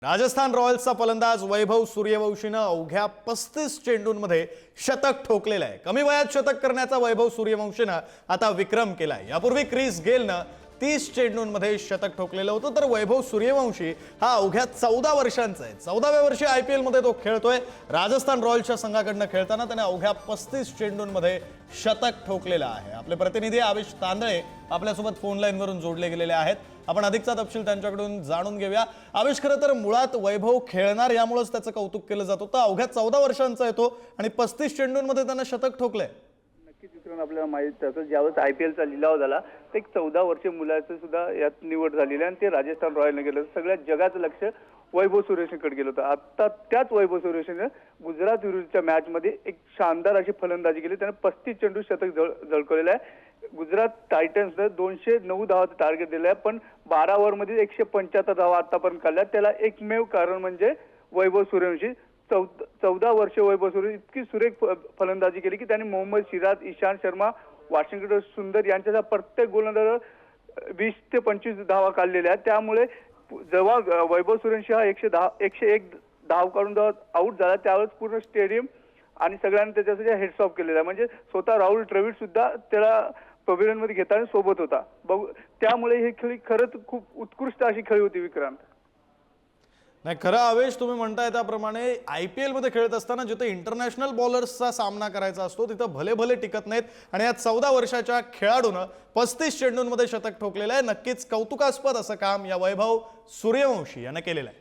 राजस्थान रॉयल्सचा फलंदाज वैभव सूर्यवंशीनं अवघ्या 35 चेंडूंमध्ये शतक ठोकलेलं आहे। कमी वयात शतक करण्याचा वैभव सूर्यवंशीनं आता विक्रम केलाय। यापूर्वी क्रिस गेलनं 30 चेंडूंमध्ये शतक ठोकलेलं होतं, तर वैभव सूर्यवंशी हा अवघ्या 14 वर्षांचा आहे। 14व्या वर्षी IPL मध्ये तो खेळतोय। राजस्थान रॉयल्सच्या संघाकडनं खेळताना त्याने अवघ्या 35 चेंडूंमध्ये शतक ठोकलेलं आहे। आपले प्रतिनिधी आवेश तांदळे आपल्यासोबत फोन लाईन वरून जोडले गेलेले आहेत। आपण अधिकचा तपशील त्यांच्याकडून जाणून घेऊया। आवेश, खरं तर मुळात वैभव खेळणार यामुळेच त्याचं कौतुक केलं जात होतं। अवघ्या 14 वर्षांचा आहे तो आणि 35 चेंडूंमध्ये त्याने शतक ठोकलंय। नक्कीच विक्रम, आपल्याला माहित आहे ज्यावेळेस IPL चा लिलाव झाला ते 14 वर्षीय मुलाचं सुद्धा यात निवड झालेली आणि ते राजस्थान रॉयलने गेलं। सगळ्या जगाचं लक्ष वैभव सूर्यवंशीकडे गेलं होतं। आता त्याच वैभव सूर्यवंशीने गुजरात विरुद्धच्या मॅच मध्ये एक शानदार अशी फलंदाजी केली। त्याने 35 चेंडू शतक झळकवलेलं आहे। गुजरात टायटन्सने 209 धावाचं टार्गेट दिलं आहे, पण 12 ओव्हरमध्ये 175 धावा आतापर्यंत काढल्या। त्याला एकमेव कारण म्हणजे वैभव सूर्यवंशी। 14 वर्ष वैभव सूर्यवंशी इतकी सुरेख फलंदाजी केली की त्यांनी मोहम्मद सिराज, इशांत शर्मा, वॉशिंग्टन सुंदर यांच्या प्रत्येक गोलंदाजावर 20 ते 25 धावा काढलेल्या आहेत। त्यामुळे जेव्हा वैभव सूर्यवंशी हा 101 धाव काढून आउट झाला त्यावेळेस पूर्ण स्टेडियम आणि सगळ्यांनी त्याच्यासाठी हेड्स ऑफ केलेला आहे। म्हणजे स्वतः राहुल द्रविड सुद्धा त्याला पवेलियन मध्ये घेताना सोबत होता। त्यामुळे ही खेळी खरंच खूप उत्कृष्ट अशी खेळी होती विक्रांत। नाही, खरं आवेश, तुम्ही म्हणताय त्याप्रमाणे IPL मध्ये खेळत असताना जिथे इंटरनॅशनल बॉलर्सचा सामना करायचा असतो तिथं भले भले टिकत नाहीत आणि या 14 वर्षाच्या खेळाडूनं 35 चेंडूंमध्ये शतक ठोकलेलं आहे। नक्कीच कौतुकास्पद असं काम या वैभव सूर्यवंशी यानं केलेलं आहे।